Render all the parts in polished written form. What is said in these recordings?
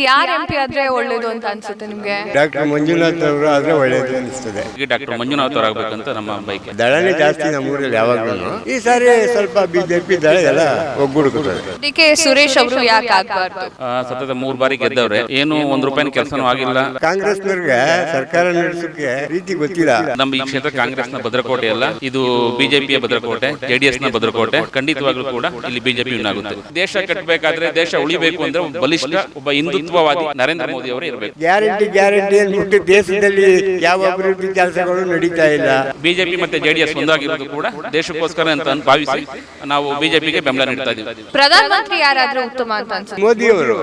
ಯಾರು ಎಂಪಿ ಆದ್ರೆ ಒಳ್ಳೇದು ಅಂತ ಅನ್ಸುತ್ತೆ ನಿಮ್ಗೆ? ಡಾಕ್ಟರ್ ಮಂಜುನಾಥ್ ಅವರು ಆದ್ರೆ ಒಳ್ಳೇದು ಅನಿಸ್ತದೆ. ಡಾಕ್ಟರ್ ಮಂಜುನಾಥ್ ಅವರಾಗಬೇಕಂತ ನಮ್ಮ ಬೈಕ್. ದಳನೇ ಜಾಸ್ತಿ ನಮ್ಮೂರಲ್ಲಿ ಯಾವಾಗಲೂ. ಈ ಸಾರಿ ಸ್ವಲ್ಪ ಬಿಜೆಪಿ ದಳ ಎಲ್ಲ ಒಗ್ಗೂಡುತ್ತದೆ. ಡಿ.ಕೆ. ಸುರೇಶ್ ಅವರು ಯಾಕೆ ಆಗ್ಬಾರ್ದು? ಸತತ 3 ಬಾರಿ ಗೆದ್ದವ್ರೆ, ಏನು ₹1 ಕೆಲಸನೂ ಆಗಿಲ್ಲ. ಕಾಂಗ್ರೆಸ್ನವ್ರಿಗೆ ಸರ್ಕಾರ ನಡೆಸೋಕೆ ರೀತಿ ಗೊತ್ತಿಲ್ಲ. ನಮ್ಮ ಈ ಕ್ಷೇತ್ರ ಕಾಂಗ್ರೆಸ್ನ ಭದ್ರಕೋಟೆ ಅಲ್ಲ, ಇದು ಬಿಜೆಪಿಯ ಭದ್ರಕೋಟೆ, ಜೆಡಿಎಸ್ ನ ಭದ್ರಕೋಟೆ. ಖಂಡಿತವಾಗ್ಲೂ ಕೂಡ ಇಲ್ಲಿ ಬಿಜೆಪಿ ಆಗುತ್ತೆ. ದೇಶ ಕಟ್ಟಬೇಕಾದ್ರೆ, ದೇಶ ಉಳಿಬೇಕು ಅಂದ್ರೆ ಬಲಿಷ್ಠ ಒಬ್ಬ ಹಿಂದುತ್ವವಾದಿ ನರೇಂದ್ರ ಮೋದಿ ಅವರು ಇರಬೇಕು. ಗ್ಯಾರಂಟಿ ಅಂದ್ಬಿಟ್ಟು ದೇಶದಲ್ಲಿ ಯಾವ ಅಭಿವೃದ್ಧಿ ಕೆಲಸಗಳು ನಡೀತಾ ಇಲ್ಲ. ಬಿಜೆಪಿ ಮತ್ತೆ ಜೆಡಿಎಸ್ ಒಂದಾಗಿರೋದು ಕೂಡ ದೇಶಕ್ಕೋಸ್ಕರ ಅಂತ ಭಾವಿಸಿ ನಾವು ಬಿಜೆಪಿಗೆ ಬೆಂಬಲ ನೀಡ್ತಾ ಇದ್ದೀವಿ. ಪ್ರಧಾನಮಂತ್ರಿ ಯಾರಾದ್ರೂ ಉತ್ತಮ ಅಂತ ಅನ್ಸುತ್ತೆ? ಮೋದಿ ಅವರು.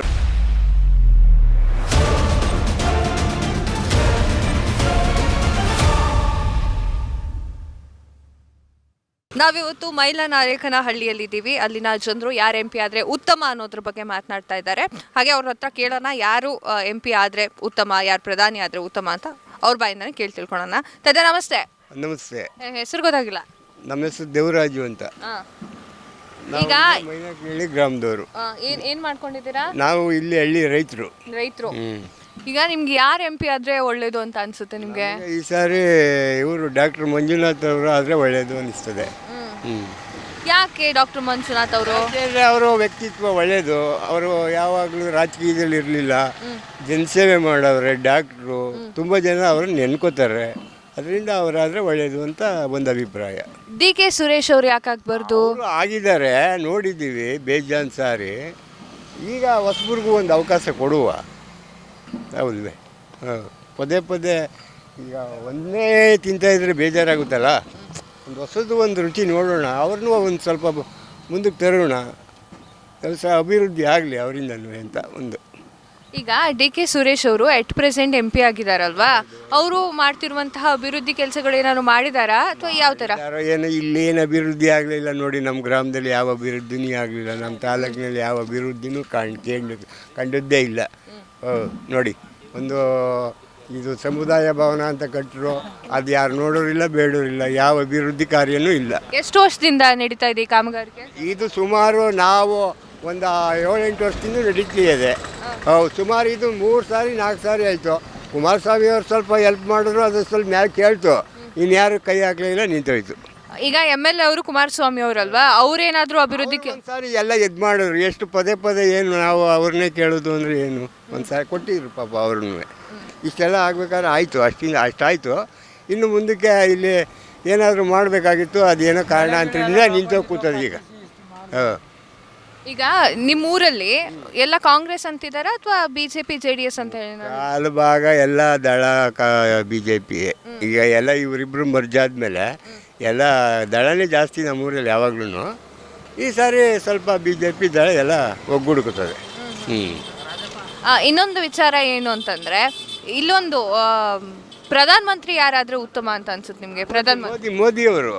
ನಾವಿವತ್ತು ಮೈಲನಾಯಕನಹಳ್ಳಿಯಲ್ಲಿದ್ದೀವಿ. ಅಲ್ಲಿನ ಜನರು ಯಾರು ಎಂಪಿ ಆದ್ರೆ ಉತ್ತಮ ಅನ್ನೋದ್ರ ಬಗ್ಗೆ ಮಾತನಾಡ್ತಾ ಇದ್ದಾರೆ. ಹಾಗೆ ಅವ್ರ ಹತ್ರ ಕೇಳೋಣ, ಯಾರು ಎಂಪಿ ಆದ್ರೆ ಉತ್ತಮ, ಯಾರು ಪ್ರಧಾನಿ ಆದ್ರೆ ಉತ್ತಮ ಅಂತ ಅವ್ರ ಬಾಯಿಂದಾನೆ ಕೇಳಿ ತಿಳ್ಕೊಳ್ಳೋಣ. ತದೆ ನಮಸ್ತೆ. ನಮಸ್ತೆ. ಹೆಸರು ಗೊತ್ತಾಗಿಲ್ಲ. ನಮ್ಮ ಹೆಸರು ದೇವರಾಜು ಅಂತ. ಈಗ ಮೈನಕನಹಳ್ಳಿ ಗ್ರಾಮದವರು. ಏನ್ ಮಾಡ್ಕೊಂಡಿದ್ದೀರಾ? ನಾವು ಇಲ್ಲಿ ಹಳ್ಳಿ ರೈತರು. ಈಗ ನಿಮ್ಗೆ ಯಾರು ಎಂಪಿ ಆದ್ರೆ ಒಳ್ಳೇದು ಅಂತ ಅನ್ಸುತ್ತೆ ನಿಮ್ಗೆ? ಈ ಸಾರಿ ಇವರು ಡಾಕ್ಟರ್ ಮಂಜುನಾಥ್ ಅವರು ಆದ್ರೆ ಒಳ್ಳೇದು ಅನಿಸ್ತದೆ. ಯಾಕೆ ಡಾಕ್ಟರ್ ಮಂಜುನಾಥ್ ಅವರು? ಅವರ ವ್ಯಕ್ತಿತ್ವ ಒಳ್ಳೇದು. ಅವರು ಯಾವಾಗಲೂ ರಾಜಕೀಯದಲ್ಲಿ ಇರಲಿಲ್ಲ, ಜನಸೇವೆ ಮಾಡವ್ರೆ. ಡಾಕ್ಟ್ರು ತುಂಬ ಜನ ಅವ್ರನ್ನ ನೆನ್ಕೋತಾರೆ. ಅದರಿಂದ ಅವರಾದ್ರೆ ಒಳ್ಳೇದು ಅಂತ ಒಂದು ಅಭಿಪ್ರಾಯ. ಡಿ.ಕೆ. ಸುರೇಶ್ ಅವ್ರು ಯಾಕೆ ಆಗ್ಬಾರ್ದು? ಆಗಿದ್ದಾರೆ, ನೋಡಿದ್ದೀವಿ ಬೇಜಾನ್ ಸಾರಿ. ಈಗ ಹೊಸಬ್ರಿಗೂ ಒಂದು ಅವಕಾಶ ಕೊಡುವ. ಹೌದ್ವೇ? ಪದೇ ಪದೇ ಈಗ ಒಂದೇ ತಿಂತಾಯಿದ್ರೆ ಬೇಜಾರಾಗುತ್ತಲ್ಲ. ಒಂದು ಹೊಸದು ಒಂದು ರುಚಿ ನೋಡೋಣ, ಅವ್ರನ್ನೂ ಒಂದು ಸ್ವಲ್ಪ ಮುಂದಕ್ಕೆ ತರೋಣ, ಕೆಲಸ ಅಭಿವೃದ್ಧಿ ಆಗಲಿ ಅವರಿಂದನೂ ಅಂತ ಒಂದು. ಈಗ ಡಿ.ಕೆ. ಸುರೇಶ್ ಅವರು ಎಟ್ ಪ್ರೆಸೆಂಟ್ ಎಂಪಿ ಆಗಿದಾರಲ್ವಾ, ಅವರು ಮಾಡ್ತಿರುವಂತಹ ಅಭಿವೃದ್ಧಿ ಕೆಲಸಗಳು ಏನಾದ್ರು ಮಾಡಿದಾರಾ ಅಥವಾ ಯಾವ ಥರ? ಏನು ಇಲ್ಲೇನು ಅಭಿವೃದ್ಧಿ ಆಗಲಿಲ್ಲ ನೋಡಿ. ನಮ್ಮ ಗ್ರಾಮದಲ್ಲಿ ಯಾವ ಅಭಿವೃದ್ಧಿನೂ ಆಗಲಿಲ್ಲ. ನಮ್ಮ ತಾಲೂಕಿನಲ್ಲಿ ಯಾವ ಅಭಿವೃದ್ಧಿನೂ ಕಂಡದ್ದೇ ಇಲ್ಲ. ನೋಡಿ, ಒಂದು ಇದು ಸಮುದಾಯ ಭವನ ಅಂತ ಕಟ್ಟರು, ಅದು ಯಾರು ನೋಡೋರಿಲ್ಲ, ಬೇಡೋರಿಲ್ಲ. ಯಾವ ಅಭಿವೃದ್ಧಿ ಕಾರ್ಯನೂ ಇಲ್ಲ. ಎಷ್ಟು ವರ್ಷದಿಂದ ನಡೀತಾ ಇದೆ ಈ ಕಾಮಗಾರಿಗೆ? ಇದು ಸುಮಾರು ನಾವು ಒಂದು 7-8 ವರ್ಷದಿಂದ ನಡೀತಿದೆ. ಸುಮಾರು ಇದು 3 ಸಾರಿ 4 ಸಾರಿ ಆಯಿತು. ಕುಮಾರಸ್ವಾಮಿ ಅವರು ಸ್ವಲ್ಪ ಹೆಲ್ಪ್ ಮಾಡಿದ್ರು, ಅದು ಸ್ವಲ್ಪ ಮ್ಯಾಲೆ ಕೇಳ್ತು. ಇನ್ಯಾರು ಕೈ ಹಾಕಲಿಲ್ಲ, ನಿಂತೋಯ್ತು. ಈಗ ಎಮ್.ಎಲ್.ಎ. ಅವರು ಕುಮಾರಸ್ವಾಮಿ ಅವರಲ್ವಾ, ಅವ್ರೇನಾದರೂ ಅಭಿವೃದ್ಧಿ ಸಾರಿ ಎಲ್ಲ ಮಾಡಿದ್ರು. ಎಷ್ಟು ಪದೇ ಪದೇ ಏನು ನಾವು ಅವ್ರನ್ನೇ ಕೇಳೋದು ಅಂದರೆ ಏನು? ಒಂದು ಸಾರಿ ಕೊಟ್ಟಿದ್ರು ಪಾಪ ಅವ್ರನ್ನೂ. ಇಷ್ಟೆಲ್ಲ ಆಗ್ಬೇಕಾದ್ರೆ ಆಯಿತು, ಅಷ್ಟಾಯಿತು. ಇನ್ನು ಮುಂದಕ್ಕೆ ಇಲ್ಲಿ ಏನಾದರೂ ಮಾಡಬೇಕಾಗಿತ್ತು, ಅದೇನೋ ಕಾರಣಾಂತರದಿಂದ ನಿಂತೋಗಿ ಕೂತದೆ ಈಗ. ಈಗ ನಿಮ್ಮೂರಲ್ಲಿ ಎಲ್ಲ ಕಾಂಗ್ರೆಸ್ ಅಂತಿದಾರ ಅಥವಾ ಬಿಜೆಪಿ ಜೆಡಿಎಸ್ ಅಂತ ಹೇಳಿ? ಕಾಲು ಭಾಗ ಎಲ್ಲ ದಳ ಬಿಜೆಪಿ. ಈಗ ಎಲ್ಲ ಇವರಿಬ್ಬರು ಮರ್ಜಾದ್ಮೇಲೆ ಎಲ್ಲ ದಳನೇ ಜಾಸ್ತಿ ನಮ್ಮೂರಲ್ಲಿ ಯಾವಾಗ್ಲೂ. ಈ ಸಾರಿ ಸ್ವಲ್ಪ ಬಿಜೆಪಿ ದಳ ಎಲ್ಲ ಒಗ್ಗೂಡುತ್ತದೆ. ಇನ್ನೊಂದು ವಿಚಾರ ಏನು ಅಂತಂದ್ರೆ, ಇಲ್ಲೊಂದು ಪ್ರಧಾನಮಂತ್ರಿ ಯಾರಾದ್ರೆ ಉತ್ತಮ ಅಂತ ಅನ್ಸುತ್ತೆ ನಿಮಗೆ? ಮೋದಿಯವರು.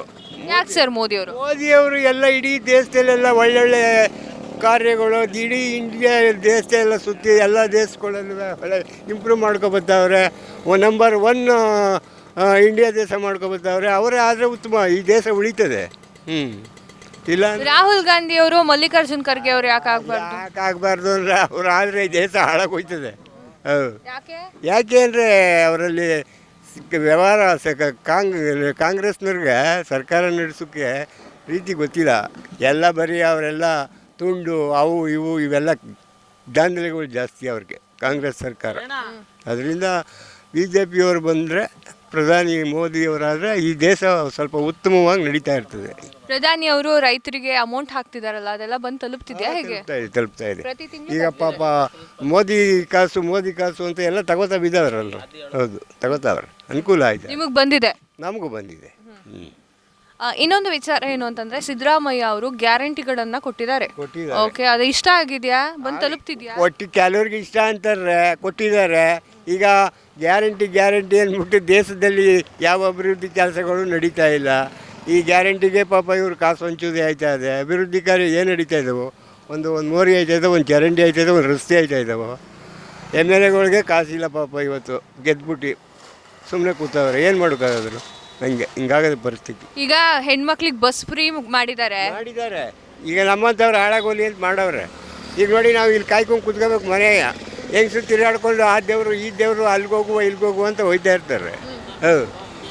ಯಾಕೆ ಸರ್ ಮೋದಿಯವರು? ಮೋದಿಯವರು ಎಲ್ಲ ಇಡೀ ದೇಶದಲ್ಲೆಲ್ಲ ಒಳ್ಳೊಳ್ಳೆ ಕಾರ್ಯಗಳು, ಇಡೀ ಇಂಡಿಯಾ ದೇಶದೆಲ್ಲ ಸುತ್ತಿ ಎಲ್ಲ ದೇಶಗಳಲ್ಲೂ ಒಳ್ಳೆ ಇಂಪ್ರೂವ್ ಮಾಡ್ಕೊಬತ್ತವ್ರೆ. ನಂಬರ್ 1 ಇಂಡಿಯಾ ದೇಶ ಮಾಡ್ಕೊಬತ್ತವ್ರೆ. ಅವರೇ ಆದರೆ ಉತ್ತಮ, ಈ ದೇಶ ಉಳಿತದೆ. ಇಲ್ಲ ರಾಹುಲ್ ಗಾಂಧಿ ಅವರು, ಮಲ್ಲಿಕಾರ್ಜುನ್ ಖರ್ಗೆ ಅವರು ಯಾಕೆ ಆಗಬಾರ್ದು ಅಂದರೆ, ಅವ್ರು ಆದರೆ ಈ ದೇಶ ಹಾಳಾಗೋಯ್ತದೆ. ಯಾಕೆ ಅಂದರೆ ಅವರಲ್ಲಿ ವ್ಯವಹಾರ ಕಾಂಗ್ರೆಸ್ನವ್ರಿಗೆ ಸರ್ಕಾರ ನಡೆಸೋಕ್ಕೆ ರೀತಿ ಗೊತ್ತಿಲ್ಲ. ಎಲ್ಲ ಬರೀ ಅವರೆಲ್ಲ ತುಂಡು ಅವು ಇವು ಇವೆಲ್ಲ ದಾಂಧಲೆಗಳು ಜಾಸ್ತಿ ಅವ್ರಿಗೆ ಕಾಂಗ್ರೆಸ್ ಸರ್ಕಾರ. ಅದರಿಂದ ಬಿಜೆಪಿಯವರು ಬಂದರೆ, ಪ್ರಧಾನಿ ಮೋದಿಯವರಾದರೆ ಈ ದೇಶ ಸ್ವಲ್ಪ ಉತ್ತಮವಾಗಿ ನಡೀತಾ ಇರ್ತದೆ. ಪ್ರಧಾನಿ ಅವರು ರೈತರಿಗೆ ಅಮೌಂಟ್ ಹಾಕ್ತಿದಾರಲ್ಲ, ಅದೆಲ್ಲ ಬಂದು ತಲುಪ್ತಿದ್ಯಾ? ಹೇಗೆ ತಲುಪ್ತಾ ಇದೆ. ಈಗ ಪಾಪ ಮೋದಿ ಕಾಸು ಅಂತ ಎಲ್ಲ ತಗೋತಾ ಬಿದ್ದಾರಲ್ಲ. ಹೌದು, ತಗೋತಾವ್ರೆ. ಅನುಕೂಲ ಆಯ್ತು. ನಿಮಗೆ ಬಂದಿದೆ? ನಮಗೂ ಬಂದಿದೆ. ಇನ್ನೊಂದು ವಿಚಾರ ಏನು ಅಂತಂದ್ರೆ, ಸಿದ್ದರಾಮಯ್ಯ ಅವರು ಗ್ಯಾರಂಟಿಗಳನ್ನ ಕೊಟ್ಟಿದ್ದಾರೆ. ಓಕೆ, ಅದು ಇಷ್ಟ ಆಗಿದೆಯಾ? ಬಂದು ತಲುಪ್ತಿದ್ಯಾ? ಒಟ್ಟು ಕೆಲವ್ರಿಗೆ ಇಷ್ಟ ಅಂತಾರೆ, ಕೊಟ್ಟಿದ್ದಾರೆ. ಈಗ ಗ್ಯಾರಂಟಿ ಅಂದ್ಬಿಟ್ಟು ದೇಶದಲ್ಲಿ ಯಾವ ಅಭಿವೃದ್ಧಿ ಕೆಲಸಗಳು ನಡೀತಾ ಇಲ್ಲ. ಈ ಗ್ಯಾರಂಟಿಗೆ ಪಾಪ ಇವರು ಕಾಸು ಹಂಚೋದೇ ಆಯ್ತಾ ಇದೆ. ಅಭಿವೃದ್ಧಿ ಕಾರ್ಯ ಏನು ನಡೀತಾ ಇದ್ದಾವೆ? ಒಂದು ಮೋರಿ ಆಯ್ತಾಯಿದೆ, ಒಂದು ಚರಂಡಿ ಆಯ್ತಾಯಿದೆ, ಒಂದು ರಸ್ತೆ ಆಯ್ತಾ ಇದ್ದಾವೆ. ಎಮ್.ಎಲ್.ಎಗಳಿಗೆ ಕಾಸಿಲ್ಲ ಪಾಪ. ಇವತ್ತು ಗೆದ್ಬಿಟ್ಟು ಸುಮ್ಮನೆ ಕೂತವ್ರೆ. ಏನು ಮಾಡೋಕ್ಕಾದ್ರು? ಹಿಂಗಾಗದ ಪರಿಸ್ಥಿತಿ. ಈಗ ಹೆಣ್ಮಕ್ಳಿಗೆ ಬಸ್ ಫ್ರೀ ಮಾಡಿದ್ದಾರೆ. ಈಗ ನಮ್ಮಂಥವ್ರು ಹಾಳಾಗೋಲಿ ಅಂತ ಮಾಡವ್ರೆ. ಈಗ ನೋಡಿ, ನಾವು ಇಲ್ಲಿ ಕಾಯ್ಕೊಂಡು ಕುತ್ಕೋಬೇಕು ಮನೆಯ. ಹೆಂಗಸರು ತಿರುಗಾಡ್ಕೊಂಡು ಆ ದೇವರು ಈ ದೇವರು ಅಲ್ಲಿಗೋಗುವ ಇಲ್ಲಿಗೋಗುವ ಅಂತ ಹೋಯ್ತಾ ಇರ್ತಾರೆ. ಹೌದು,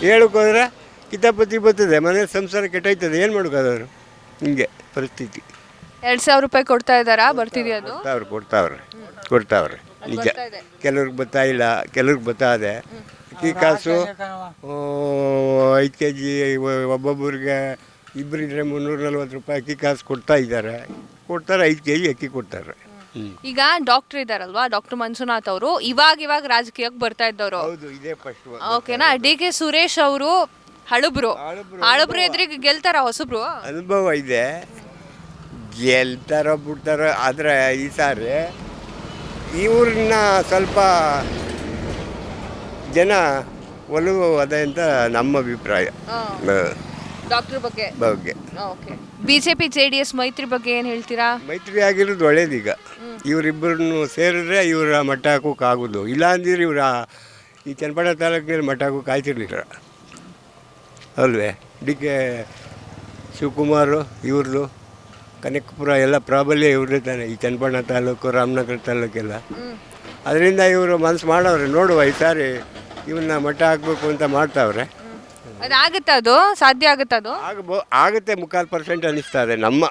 ಹೇಳಕ್ಕೆ ಹೋದ್ರೆ ಕಿತಾಪತಿ ಬರ್ತದೆ, ಮನೆ ಸಂಸಾರ ಕೆಟ್ಟೋಯ್ತದೆ, ಏನು ಮಾಡ್ಕೋದವ್ರು? ಹಿಂಗೆ ಪರಿಸ್ಥಿತಿ. 2,000 ರೂಪಾಯಿ ಕೊಡ್ತಾ ಇದ್ದಾರಾ? ಬರ್ತಿದೆಯಾ ಅದು? ಕೊಡ್ತಾವ್ರೆ ನಿಜ. ಕೆಲವ್ರಿಗೆ ಬರ್ತಾ ಇಲ್ಲ, ಕೆಲವ್ರಿಗೆ ಬರ್ತಾದೆ. ಅಕ್ಕಿ ಕಾಸು 5 kg ಒಬ್ಬೊಬ್ಬರಿಗೆ ಇಬ್ಬರಿದ್ರೆ 340 ರೂಪಾಯಿ ಅಕ್ಕಿ ಕಾಸು ಕೊಡ್ತಾರೆ. 5 kg ಅಕ್ಕಿ ಕೊಡ್ತಾರೆ. ಈಗ ಡಾಕ್ಟರ್ ಇದಾರಲ್ವಾ, ಡಾಕ್ಟರ್ ಮಂಜುನಾಥ್ ಅವರು ಇವಾಗ ರಾಜಕೀಯಕ್ಕೆ ಬರ್ತಾ ಇದ್ದವರು. ಹೌದು, ಇದೇ ಫಸ್ಟ್. ಓಕೆನಾ? ಡಿ.ಕೆ. ಸುರೇಶ್ ಅವರು ಹಳಬ್ರು ಎದುರಿಗೆ ಗೆಲ್ತಾರ ಹೊಸಬ್ರು? ಅನುಭವ ಇದೆ, ಗೆಲ್ತಾರೋ ಬಿಡ್ತಾರೋ. ಆದರೆ ಈ ಸಾರಿ ಇವ್ರನ್ನ ಸ್ವಲ್ಪ ಜನ ಒಲವು ಅದೇ ಅಂತ ನಮ್ಮ ಅಭಿಪ್ರಾಯ. ಡಾಕ್ಟರ್ ಬಗ್ಗೆ ಓಕೆ. ಬಿಜೆಪಿ ಜೆಡಿಎಸ್ ಮೈತ್ರಿ ಬಗ್ಗೆ ಏನು ಹೇಳ್ತೀರಾ? ಮೈತ್ರಿ ಆಗಿರೋದು ಒಳ್ಳೇದೀಗ. ಇವರಿಬ್ಬರನ್ನು ಸೇರಿದ್ರೆ ಇವರ ಮಟ್ಟ ಹಾಕೋಕ್ಕಾಗೋದು. ಇಲ್ಲ ಅಂದಿದ್ರೆ ಇವರ ಈ ಚನ್ನಪಟ್ಟಣ ತಾಲೂಕಿನಲ್ಲಿ ಮಟ್ಟ ಹಾಕೋಕೆ ಆಯ್ತಿರ್ಲಿಲ್ಲ ಅಲ್ವೇ? ಡಿ.ಕೆ. ಶಿವಕುಮಾರು ಇವ್ರದ್ದು ಕನಕಪುರ ಎಲ್ಲ ಪ್ರಾಬಲ್ಯ ಇವ್ರದ್ದೇ ತಾನೆ, ಈ ಚನ್ನಪಟ್ಟಣ ತಾಲೂಕು, ರಾಮನಗರ ತಾಲೂಕೆಲ್ಲ. ಅದರಿಂದ ಇವರು ಮನಸ್ಸು ಮಾಡವ್ರೆ, ನೋಡುವ ಈ ಸಾರಿ ಇವನ್ನ ಮಟ್ಟ ಹಾಕಬೇಕು ಅಂತ ಮಾಡ್ತಾವ್ರೆ. ಅದಾಗುತ್ತೆ, ಅದು ಸಾಧ್ಯ ಆಗುತ್ತೆ, ಅದು ಆಗುತ್ತೆ. 3% ಅನ್ನಿಸ್ತಾ ಇದೆ ನಮ್ಮ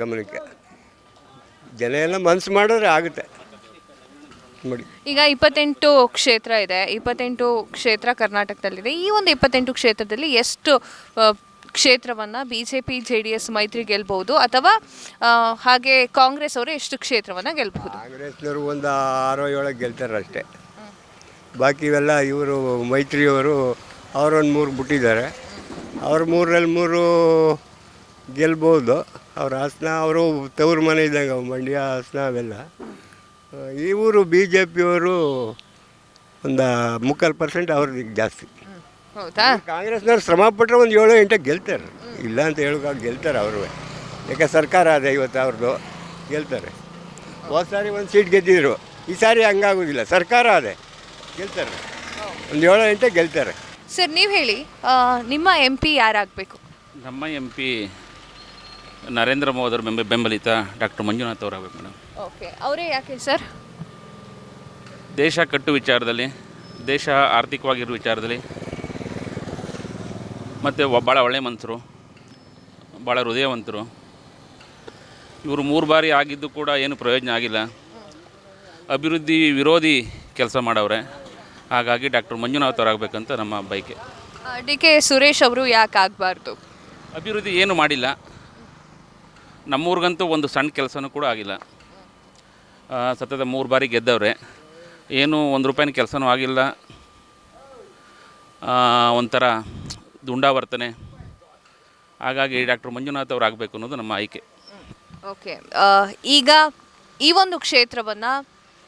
ಗಮನಕ್ಕೆ. ಜನ ಎಲ್ಲ ಮನಸ್ಸು ಮಾಡಿದ್ರೆ ಆಗುತ್ತೆ ನೋಡಿ. ಈಗ 28 ಕ್ಷೇತ್ರ ಇದೆ, 28 ಕ್ಷೇತ್ರ ಕರ್ನಾಟಕದಲ್ಲಿದೆ. ಈ ಒಂದು 28 ಕ್ಷೇತ್ರದಲ್ಲಿ ಎಷ್ಟು ಕ್ಷೇತ್ರವನ್ನು ಬಿಜೆಪಿ ಜೆಡಿಎಸ್ ಮೈತ್ರಿ ಗೆಲ್ಬಹುದು, ಅಥವಾ ಹಾಗೆ ಕಾಂಗ್ರೆಸ್ ಅವರು ಎಷ್ಟು ಕ್ಷೇತ್ರವನ್ನು ಗೆಲ್ಬಹುದು? ಕಾಂಗ್ರೆಸ್ನವರು ಒಂದು 6-7 ಗೆಲ್ತಾರೆ ಅಷ್ಟೇ. ಬಾಕಿ ಇವೆಲ್ಲ ಇವರು ಮೈತ್ರಿಯವರು ಅವರೊಂದು 3 ಬಿಟ್ಟಿದ್ದಾರೆ. ಅವ್ರ 3ರಲ್ಲಿ 3 ಗೆಲ್ಬೋದು. ಅವ್ರ ಹಾಸನ, ಅವರು ತವ್ರ ಮನೆ ಇದ್ದಂಗೆ, ಮಂಡ್ಯ, ಹಾಸನ ಅವೆಲ್ಲ. ಇವರು ಬಿ ಜೆ ಪಿಯವರು ಒಂದು 3% ಅವ್ರದ್ದು ಜಾಸ್ತಿ. ಹೌದಾ? ಕಾಂಗ್ರೆಸ್ನವ್ರು ಶ್ರಮ ಪಟ್ಟರೆ ಒಂದು 7-8 ಗೆಲ್ತಾರೆ, ಇಲ್ಲ ಅಂತ ಹೇಳೋಕ್ಕಾಗ ಗೆಲ್ತಾರೆ ಅವರು. ಯಾಕೆ ಸರ್ಕಾರ ಅದೇ ಇವತ್ತು ಅವ್ರದ್ದು, ಗೆಲ್ತಾರೆ. ಹೋದ ಸಾರಿ 1 ಸೀಟ್ ಗೆದ್ದಿದ್ರು, ಈ ಸಾರಿ ಹಂಗಾಗೋದಿಲ್ಲ, ಸರ್ಕಾರ ಅದೇ ಗೆಲ್ತಾರೆ, ಒಂದು 7-8 ಗೆಲ್ತಾರೆ. ಸರ್, ನೀವು ಹೇಳಿ, ನಿಮ್ಮ MP ಯಾರಾಗಬೇಕು? ನಮ್ಮ MP ನರೇಂದ್ರ ಮೋದಿ ಅವರ ಬೆಂಬಲಿತ ಡಾಕ್ಟರ್ ಮಂಜುನಾಥ್ ಅವರಾಗಬೇಕು ಮೇಡಮ್. ಓಕೆ, ಅವರೇ ಯಾಕೆ ಸರ್? ದೇಶ ಕಟ್ಟು ವಿಚಾರದಲ್ಲಿ, ದೇಶ ಆರ್ಥಿಕವಾಗಿರೋ ವಿಚಾರದಲ್ಲಿ, ಮತ್ತು ಭಾಳ ಒಳ್ಳೆಯ ಮನುಷ್ಯರು, ಭಾಳ ಹೃದಯವಂತರು. ಇವರು 3 ಬಾರಿ ಆಗಿದ್ದು ಕೂಡ ಏನು ಪ್ರಯೋಜನ ಆಗಿಲ್ಲ. ಅಭಿವೃದ್ಧಿ ವಿರೋಧಿ ಕೆಲಸ ಮಾಡವ್ರೆ. ಹಾಗಾಗಿ ಡಾಕ್ಟರ್ ಮಂಜುನಾಥ್ ಅವರಾಗಬೇಕಂತ ನಮ್ಮ ಬಯಕೆ. ಡಿ.ಕೆ. ಸುರೇಶ್ ಅವರು ಯಾಕೆ ಆಗಬಾರ್ದು? ಅಭಿವೃದ್ಧಿ ಏನು ಮಾಡಿಲ್ಲ, ನಮ್ಮೂರಿಗಂತೂ ಒಂದು ಸಣ್ಣ ಕೆಲಸನೂ ಕೂಡ ಆಗಿಲ್ಲ. ಸತತ 3 ಬಾರಿ ಗೆದ್ದವ್ರೆ, ಏನು 1 ರೂಪಾಯಿನ ಕೆಲಸನೂ ಆಗಿಲ್ಲ. ಒಂಥರ ದುಂಡಾವರ್ತನೆ. ಹಾಗಾಗಿ ಡಾಕ್ಟರ್ ಮಂಜುನಾಥ್ ಅವರು ಆಗಬೇಕು ಅನ್ನೋದು ನಮ್ಮ ಆಯ್ಕೆ. ಓಕೆ, ಈಗ ಈ ಒಂದು ಕ್ಷೇತ್ರವನ್ನು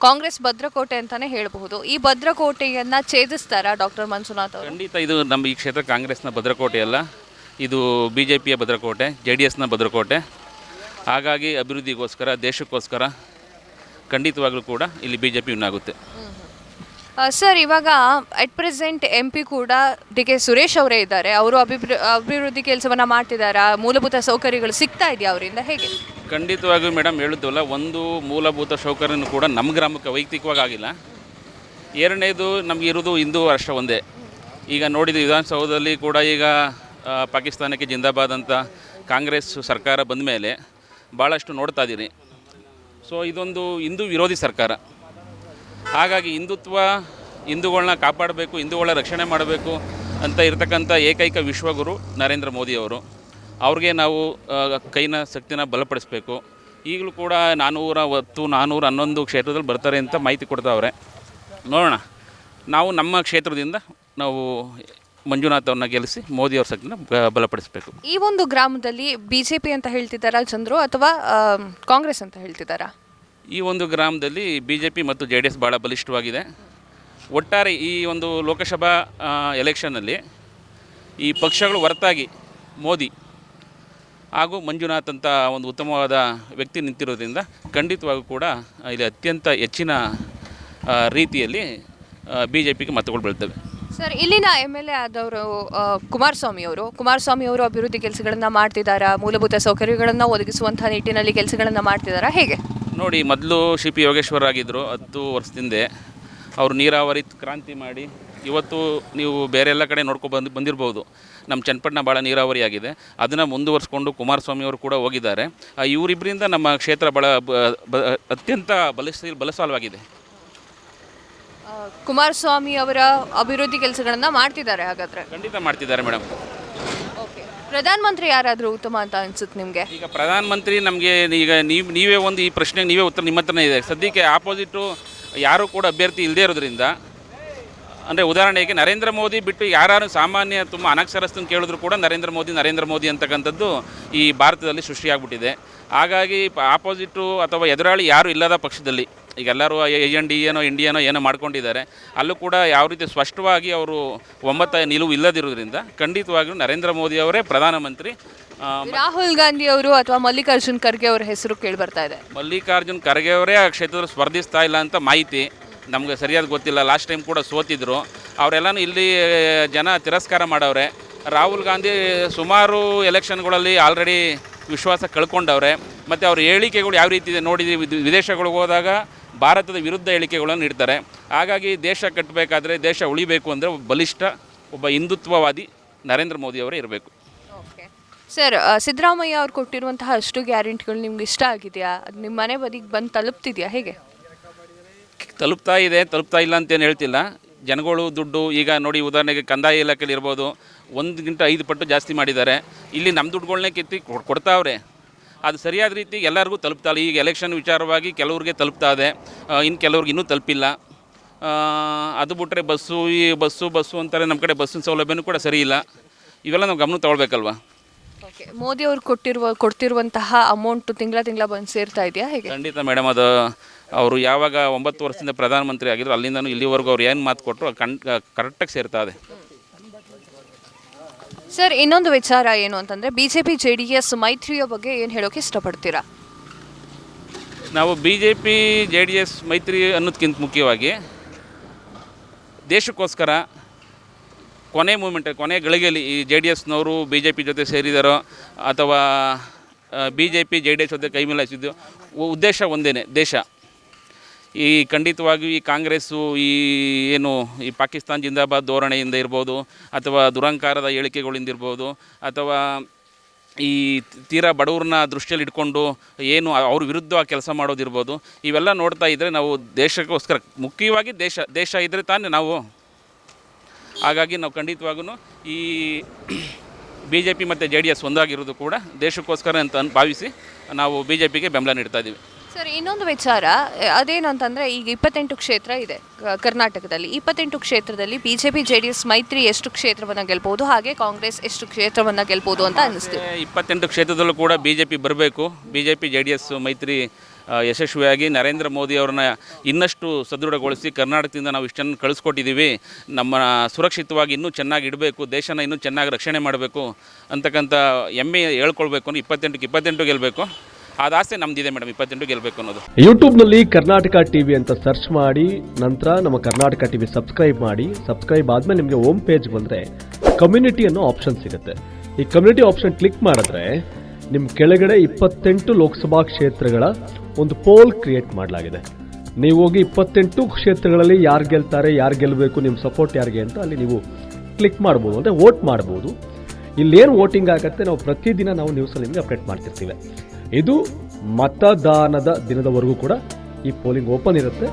ಕಾಂಗ್ರೆಸ್ ಭದ್ರಕೋಟೆ ಅಂತಲೇ ಹೇಳಬಹುದು. ಈ ಭದ್ರಕೋಟೆಯನ್ನು ಛೇದಿಸ್ತಾರಾ ಡಾಕ್ಟರ್ ಮಂಜುನಾಥ್ ಅವರು? ಖಂಡಿತ ಇದು ನಮ್ಮ ಈ ಕ್ಷೇತ್ರ ಕಾಂಗ್ರೆಸ್ನ ಭದ್ರಕೋಟೆ ಅಲ್ಲ, ಇದು BJPಯ ಭದ್ರಕೋಟೆ, JDSನ ಭದ್ರಕೋಟೆ. ಹಾಗಾಗಿ ಅಭಿವೃದ್ಧಿಗೋಸ್ಕರ, ದೇಶಕ್ಕೋಸ್ಕರ ಖಂಡಿತವಾಗ್ಲೂ ಕೂಡ ಇಲ್ಲಿ BJP ವಿನ್ ಆಗುತ್ತೆ. ಸರ್, ಇವಾಗ ಅಟ್ ಪ್ರೆಸೆಂಟ್ MP ಕೂಡ ಡಿ.ಕೆ. ಸುರೇಶ್ ಅವರೇ ಇದ್ದಾರೆ. ಅವರು ಅಭಿವೃದ್ಧಿ ಕೆಲಸವನ್ನು ಮಾಡ್ತಿದ್ದಾರಾ? ಮೂಲಭೂತ ಸೌಕರ್ಯಗಳು ಸಿಗ್ತಾ ಇದೆಯಾ ಅವರಿಂದ, ಹೇಗೆ? ಖಂಡಿತವಾಗಿಯೂ ಮೇಡಮ್, ಹೇಳುತ್ತಲ್ಲ, ಒಂದು ಮೂಲಭೂತ ಸೌಕರ್ಯನೂ ಕೂಡ ನಮ್ಮ ಗ್ರಾಮಕ್ಕೆ ವೈಯಕ್ತಿಕವಾಗಿ ಆಗಿಲ್ಲ. ಎರಡನೇದು, ನಮಗೆ ಇರೋದು ಹಿಂದೂ ರಾಷ್ಟ್ರ ಒಂದೇ. ಈಗ ನೋಡಿದ ವಿಧಾನಸೌಧದಲ್ಲಿ ಕೂಡ ಈಗ ಪಾಕಿಸ್ತಾನಕ್ಕೆ ಜಿಂದಾಬಾದ್ ಅಂತ ಕಾಂಗ್ರೆಸ್ ಸರ್ಕಾರ ಬಂದ ಮೇಲೆ ಭಾಳಷ್ಟು ನೋಡ್ತಾ ಇದ್ದೀರಿ. ಸೊ ಇದೊಂದು ಹಿಂದೂ ವಿರೋಧಿ ಸರ್ಕಾರ. ಹಾಗಾಗಿ ಹಿಂದೂಗಳನ್ನ ಕಾಪಾಡಬೇಕು, ಹಿಂದೂಗಳ ರಕ್ಷಣೆ ಮಾಡಬೇಕು ಅಂತ ಇರತಕ್ಕಂಥ ಏಕೈಕ ವಿಶ್ವಗುರು ನರೇಂದ್ರ ಮೋದಿಯವರು. ಅವ್ರಿಗೆ ನಾವು ಕೈನ ಶಕ್ತಿನ ಬಲಪಡಿಸಬೇಕು. ಈಗಲೂ ಕೂಡ 410, 411 ಕ್ಷೇತ್ರದಲ್ಲಿ ಬರ್ತಾರೆ ಅಂತ ಮಾಹಿತಿ ಕೊಡ್ತಾವ್ರೆ. ನೋಡೋಣ, ನಾವು ನಮ್ಮ ಕ್ಷೇತ್ರದಿಂದ ನಾವು ಮಂಜುನಾಥ್ ಅವ್ರನ್ನ ಗೆಲ್ಲಿಸಿ ಮೋದಿಯವ್ರ ಶಕ್ತಿನ ಬಲಪಡಿಸಬೇಕು. ಈ ಒಂದು ಗ್ರಾಮದಲ್ಲಿ BJP ಅಂತ ಹೇಳ್ತಿದ್ದಾರಾ ಜನರು, ಅಥವಾ ಕಾಂಗ್ರೆಸ್ ಅಂತ ಹೇಳ್ತಿದ್ದಾರಾ? ಈ ಒಂದು ಗ್ರಾಮದಲ್ಲಿ BJP ಮತ್ತು JDS ಭಾಳ ಬಲಿಷ್ಠವಾಗಿದೆ. ಒಟ್ಟಾರೆ ಈ ಒಂದು ಲೋಕಸಭಾ ಎಲೆಕ್ಷನ್ನಲ್ಲಿ ಈ ಪಕ್ಷಗಳು ಹೊರತಾಗಿ ಮೋದಿ ಹಾಗೂ ಮಂಜುನಾಥ್ ಅಂತ ಒಂದು ಉತ್ತಮವಾದ ವ್ಯಕ್ತಿ ನಿಂತಿರೋದ್ರಿಂದ ಖಂಡಿತವಾಗೂ ಕೂಡ ಇಲ್ಲಿ ಅತ್ಯಂತ ಹೆಚ್ಚಿನ ರೀತಿಯಲ್ಲಿ BJPಗೆ ಮತಗಳು ಬೀಳ್ತವೆ. ಸರ್, ಇಲ್ಲಿನ MLA ಆದವರು ಕುಮಾರಸ್ವಾಮಿ ಅವರು ಅಭಿವೃದ್ಧಿ ಕೆಲಸಗಳನ್ನು ಮಾಡ್ತಿದ್ದಾರಾ? ಮೂಲಭೂತ ಸೌಕರ್ಯಗಳನ್ನು ಒದಗಿಸುವಂಥ ನಿಟ್ಟಿನಲ್ಲಿ ಕೆಲಸಗಳನ್ನು ಮಾಡ್ತಿದ್ದಾರಾ, ಹೇಗೆ? ನೋಡಿ, ಮೊದಲು ಸಿ ಪಿ ಯೋಗೇಶ್ವರ್ ಆಗಿದ್ದರು 10 ವರ್ಷದಿಂದ. ಅವರು ನೀರಾವರಿ ಕ್ರಾಂತಿ ಮಾಡಿ ಇವತ್ತು ನೀವು ಬೇರೆ ಎಲ್ಲ ಕಡೆ ಬಂದಿರ್ಬೋದು. ನಮ್ಮ ಚನ್ನಪಟ್ಟಣ ಭಾಳ ನೀರಾವರಿ ಆಗಿದೆ. ಅದನ್ನು ಮುಂದುವರಿಸ್ಕೊಂಡು ಕುಮಾರಸ್ವಾಮಿ ಅವರು ಕೂಡ ಹೋಗಿದ್ದಾರೆ. ಇವರಿಬ್ಬರಿಂದ ನಮ್ಮ ಕ್ಷೇತ್ರ ಭಾಳ ಅತ್ಯಂತ ಬಲಸಾಲವಾಗಿದೆ. ಕುಮಾರಸ್ವಾಮಿ ಅವರ ಅಭಿವೃದ್ಧಿ ಕೆಲಸಗಳನ್ನು ಮಾಡ್ತಿದ್ದಾರೆ ಹಾಗಾದರೆ? ಖಂಡಿತ ಮಾಡ್ತಿದ್ದಾರೆ ಮೇಡಮ್. ಓಕೆ, ಪ್ರಧಾನಮಂತ್ರಿ ಯಾರಾದರೂ ಉತ್ತಮ ಅಂತ ಅನ್ಸುತ್ತೆ ನಿಮಗೆ? ಈಗ ಪ್ರಧಾನಮಂತ್ರಿ ನಮಗೆ ಈಗ ನೀವೇ ಒಂದು ಈ ಪ್ರಶ್ನೆಗೆ ನೀವೇ ಉತ್ತರ ನಿಮ್ಮ ಹತ್ರನೇ ಇದೆ. ಸದ್ಯಕ್ಕೆ ಆಪೋಸಿಟು ಯಾರೂ ಕೂಡ ಅಭ್ಯರ್ಥಿ ಇಲ್ಲದೇ ಇರೋದ್ರಿಂದ, ಅಂದರೆ ಉದಾಹರಣೆಗೆ ನರೇಂದ್ರ ಮೋದಿ ಬಿಟ್ಟು ಯಾರು ಸಾಮಾನ್ಯ ತುಂಬ ಅನಕ್ಷರಸ್ಥನ ಕೇಳಿದ್ರು ಕೂಡ ನರೇಂದ್ರ ಮೋದಿ ಅಂತಕ್ಕಂಥದ್ದು ಈ ಭಾರತದಲ್ಲಿ ಸೃಷ್ಟಿಯಾಗ್ಬಿಟ್ಟಿದೆ. ಹಾಗಾಗಿ ಆಪೋಸಿಟು ಅಥವಾ ಎದುರಾಳಿ ಯಾರೂ ಇಲ್ಲದ ಪಕ್ಷದಲ್ಲಿ ಈಗ ಎಲ್ಲರೂ ಇಂಡಿಯಾನೋ ಏನೋ ಮಾಡ್ಕೊಂಡಿದ್ದಾರೆ. ಅಲ್ಲೂ ಕೂಡ ಯಾವ ರೀತಿ ಸ್ಪಷ್ಟವಾಗಿ ಅವರು ಒಮ್ಮತ ನಿಲುವು ಇಲ್ಲದಿರೋದ್ರಿಂದ ಖಂಡಿತವಾಗಿಯೂ ನರೇಂದ್ರ ಮೋದಿ ಅವರೇ ಪ್ರಧಾನಮಂತ್ರಿ. ರಾಹುಲ್ ಗಾಂಧಿ ಅವರು ಅಥವಾ ಮಲ್ಲಿಕಾರ್ಜುನ್ ಖರ್ಗೆ ಅವರ ಹೆಸರು ಕೇಳಿ ಬರ್ತಾ ಇದೆ. ಮಲ್ಲಿಕಾರ್ಜುನ್ ಖರ್ಗೆ ಅವರೇ ಆ ಕ್ಷೇತ್ರದಲ್ಲಿ ಸ್ಪರ್ಧಿಸ್ತಾ ಇಲ್ಲ ಅಂತ ಮಾಹಿತಿ ನಮಗೆ ಸರಿಯಾದ ಗೊತ್ತಿಲ್ಲ. ಲಾಸ್ಟ್ ಟೈಮ್ ಕೂಡ ಸೋತಿದ್ರು. ಅವರೆಲ್ಲನೂ ಇಲ್ಲಿ ಜನ ತಿರಸ್ಕಾರ ಮಾಡವ್ರೆ. ರಾಹುಲ್ ಗಾಂಧಿ ಸುಮಾರು ಎಲೆಕ್ಷನ್ಗಳಲ್ಲಿ ಆಲ್ರೆಡಿ ವಿಶ್ವಾಸ ಕಳ್ಕೊಂಡವ್ರೆ. ಮತ್ತು ಅವ್ರ ಹೇಳಿಕೆಗಳು ಯಾವ ರೀತಿ ಇದೆ ನೋಡಿದ್ದೀವಿ. ವಿದೇಶಗಳಿಗೆ ಹೋದಾಗ ಭಾರತದ ವಿರುದ್ಧ ಹೇಳಿಕೆಗಳನ್ನು ನೀಡ್ತಾರೆ. ಹಾಗಾಗಿ ದೇಶ ಕಟ್ಟಬೇಕಾದ್ರೆ, ದೇಶ ಉಳಿಬೇಕು ಅಂದರೆ ಬಲಿಷ್ಠ ಒಬ್ಬ ಹಿಂದುತ್ವವಾದಿ ನರೇಂದ್ರ ಮೋದಿ ಅವರೇ ಇರಬೇಕು. ಓಕೆ ಸರ್, ಸಿದ್ದರಾಮಯ್ಯ ಅವ್ರು ಕೊಟ್ಟಿರುವಂತಹ ಅಷ್ಟು ಗ್ಯಾರಂಟಿಗಳು ನಿಮ್ಗೆ ಇಷ್ಟ ಆಗಿದೆಯಾ? ಅದು ನಿಮ್ಮ ಮನೆ ಬದಿಗೆ ಬಂದು ತಲುಪ್ತಿದೆಯಾ? ಹೇಗೆ ತಲುಪ್ತಾ ಇಲ್ಲ ಅಂತೇನು ಹೇಳ್ತಿಲ್ಲ. ಜನಗಳು ದುಡ್ಡು ಈಗ ನೋಡಿ, ಉದಾಹರಣೆಗೆ ಕಂದಾಯ ಇಲಾಖೆಯಲ್ಲಿ ಇರ್ಬೋದು, 1.5 ಪಟ್ಟು ಜಾಸ್ತಿ ಮಾಡಿದ್ದಾರೆ. ಇಲ್ಲಿ ನಮ್ಮ ದುಡ್ಡುಗಳನ್ನೇ ಕಿತ್ತಿ ಕೊಡ್ತಾವ್ರೆ. ಅದು ಸರಿಯಾದ ರೀತಿ ಎಲ್ಲರಿಗೂ ತಲುಪ್ತಾ ಇಲ್ಲ. ಈಗ ಎಲೆಕ್ಷನ್ ವಿಚಾರವಾಗಿ ಕೆಲವ್ರಿಗೆ ತಲುಪ್ತಾ ಇದೆ, ಇನ್ನು ಕೆಲವ್ರಿಗೆ ಇನ್ನೂ ತಲುಪಿಲ್ಲ. ಅದು ಬಿಟ್ಟರೆ ಬಸ್ಸು ಅಂತಾರೆ. ನಮ್ಮ ಕಡೆ ಬಸ್ಸಿನ ಸೌಲಭ್ಯನೂ ಕೂಡ ಸರಿ ಇಲ್ಲ. ಇವೆಲ್ಲ ನಾವು ಗಮನ ತಗೊಳ್ಬೇಕಲ್ವ. ಓಕೆ, ಮೋದಿ ಅವರು ಕೊಡ್ತಿರುವಂತಹ ಅಮೌಂಟು ತಿಂಗಳ ಬಂದು ಸೇರ್ತಾ ಇದೆಯಾ? ಹೇಗೆ? ಖಂಡಿತ ಮೇಡಮ್. ಅದು ಅವರು ಯಾವಾಗ 9 ವರ್ಷದಿಂದ ಪ್ರಧಾನಮಂತ್ರಿ ಆಗಿದ್ರು ಅಲ್ಲಿಂದನೂ ಇಲ್ಲಿವರೆಗೂ ಅವ್ರು ಏನು ಮಾತು ಕೊಟ್ಟರು ಕರೆಕ್ಟಾಗಿ ಸೇರ್ತಾ ಇದೆ. ಸರ್, ಇನ್ನೊಂದು ವಿಚಾರ ಏನು ಅಂತಂದರೆ BJP JDS ಮೈತ್ರಿಯ ಬಗ್ಗೆ ಏನು ಹೇಳೋಕ್ಕೆ ಇಷ್ಟಪಡ್ತೀರಾ? ನಾವು BJP JDS ಮೈತ್ರಿ ಅನ್ನೋದಕ್ಕಿಂತ ಮುಖ್ಯವಾಗಿ ದೇಶಕ್ಕೋಸ್ಕರ ಕೊನೆ ಗಳಿಗೆಯಲ್ಲಿ ಈ JDSನವರು BJP ಜೊತೆ ಸೇರಿದಾರೋ ಅಥವಾ BJP JDS ಜೊತೆ ಕೈ ಮೇಲಾಯಿಸಿದ್ದು ಉದ್ದೇಶ ಒಂದೇ, ದೇಶ. ಈ ಖಂಡಿತವಾಗಿಯೂ ಈ ಕಾಂಗ್ರೆಸ್ಸು ಈ ಪಾಕಿಸ್ತಾನ ಜಿಂದಾಬಾದ್ ಧೋರಣೆಯಿಂದ ಇರ್ಬೋದು, ಅಥವಾ ದುರಂಕಾರದ ಹೇಳಿಕೆಗಳಿಂದ ಇರ್ಬೋದು, ಅಥವಾ ಈ ತೀರಾ ಬಡವ್ರನ್ನ ದೃಷ್ಟಿಯಲ್ಲಿ ಇಟ್ಕೊಂಡು ಏನು ಅವ್ರ ವಿರುದ್ಧ ಕೆಲಸ ಮಾಡೋದಿರ್ಬೋದು, ಇವೆಲ್ಲ ನೋಡ್ತಾ ಇದ್ದರೆ ನಾವು ದೇಶಕ್ಕೋಸ್ಕರ ಮುಖ್ಯವಾಗಿ ದೇಶ ಇದ್ದರೆ ತಾನೇ ನಾವು. ಹಾಗಾಗಿ ನಾವು ಖಂಡಿತವಾಗೂ ಈ BJP ಮತ್ತು JDS ಒಂದಾಗಿರೋದು ಕೂಡ ದೇಶಕ್ಕೋಸ್ಕರ ಅಂತ ಭಾವಿಸಿ ನಾವು BJPಗೆ ಬೆಂಬಲ ನೀಡ್ತಾ ಇದ್ದೀವಿ. ಸರ್, ಇನ್ನೊಂದು ವಿಚಾರ ಅದೇನು ಅಂತಂದರೆ, ಈಗ 28 ಕ್ಷೇತ್ರ ಇದೆ ಕರ್ನಾಟಕದಲ್ಲಿ. 28 ಕ್ಷೇತ್ರದಲ್ಲಿ BJP JDS ಮೈತ್ರಿ ಎಷ್ಟು ಕ್ಷೇತ್ರವನ್ನು ಗೆಲ್ಬೋದು, ಹಾಗೆ ಕಾಂಗ್ರೆಸ್ ಎಷ್ಟು ಕ್ಷೇತ್ರವನ್ನು ಗೆಲ್ಬೋದು ಅಂತ ಅನ್ನಿಸ್ತೀವಿ? 28 ಕ್ಷೇತ್ರದಲ್ಲೂ ಕೂಡ BJP ಬರಬೇಕು. BJP JDS ಮೈತ್ರಿ ಯಶಸ್ವಿಯಾಗಿ ನರೇಂದ್ರ ಮೋದಿ ಅವ್ರನ್ನ ಇನ್ನಷ್ಟು ಸದೃಢಗೊಳಿಸಿ ಕರ್ನಾಟಕದಿಂದ ನಾವು ಇಷ್ಟನ್ನು ಕಳಿಸ್ಕೊಟ್ಟಿದ್ದೀವಿ. ನಮ್ಮ ಸುರಕ್ಷಿತವಾಗಿ ಇನ್ನೂ ಚೆನ್ನಾಗಿ ಇಡಬೇಕು, ದೇಶನ ಇನ್ನೂ ಚೆನ್ನಾಗಿ ರಕ್ಷಣೆ ಮಾಡಬೇಕು ಅಂತಕ್ಕಂಥ ಹೆಮ್ಮೆ ಹೇಳ್ಕೊಳ್ಬೇಕು. 28 ಗೆಲ್ಲಬೇಕು. ಅದು ಆಸೆ ನಮ್ದಿದೆ ಮೇಡಮ್, 28 ಗೆಲ್ಲಬೇಕು ಅನ್ನೋದು. ಯೂಟ್ಯೂಬ್ನಲ್ಲಿ ಕರ್ನಾಟಕ ಟಿವಿ ಅಂತ ಸರ್ಚ್ ಮಾಡಿ, ನಂತರ ನಮ್ಮ ಕರ್ನಾಟಕ ಟಿವಿ ಸಬ್ಸ್ಕ್ರೈಬ್ ಮಾಡಿ. ಸಬ್ಸ್ಕ್ರೈಬ್ ಆದಮೇಲೆ ನಿಮಗೆ ಹೋಮ್ ಪೇಜ್ ಬಂದರೆ ಕಮ್ಯುನಿಟಿ ಅನ್ನೋ ಆಪ್ಷನ್ ಸಿಗುತ್ತೆ. ಈ ಕಮ್ಯುನಿಟಿ ಆಪ್ಷನ್ ಕ್ಲಿಕ್ ಮಾಡಿದ್ರೆ ನಿಮ್ಮ ಕೆಳಗಡೆ 28 ಲೋಕಸಭಾ ಕ್ಷೇತ್ರಗಳ ಒಂದು ಪೋಲ್ ಕ್ರಿಯೇಟ್ ಮಾಡಲಾಗಿದೆ. ನೀವು ಹೋಗಿ 28 ಕ್ಷೇತ್ರಗಳಲ್ಲಿ ಯಾರು ಗೆಲ್ತಾರೆ, ಯಾರು ಗೆಲ್ಲಬೇಕು, ನಿಮ್ಮ ಸಪೋರ್ಟ್ ಯಾರಿಗೆ ಅಂತ ಅಲ್ಲಿ ನೀವು ಕ್ಲಿಕ್ ಮಾಡ್ಬೋದು, ಅಂದರೆ ವೋಟ್ ಮಾಡ್ಬೋದು. ಇಲ್ಲೇನು ವೋಟಿಂಗ್ ಆಗುತ್ತೆ ನಾವು ಪ್ರತಿದಿನ ನಾವು ನ್ಯೂಸಲ್ಲಿ ನಿಮಗೆ ಅಪ್ಡೇಟ್ ಮಾಡ್ತಿರ್ತೀವಿ. ಇದು ಮತದಾನದ ದಿನದವರೆಗೂ ಕೂಡ ಈ ಪೋಲಿಂಗ್ ಓಪನ್ ಇರುತ್ತೆ.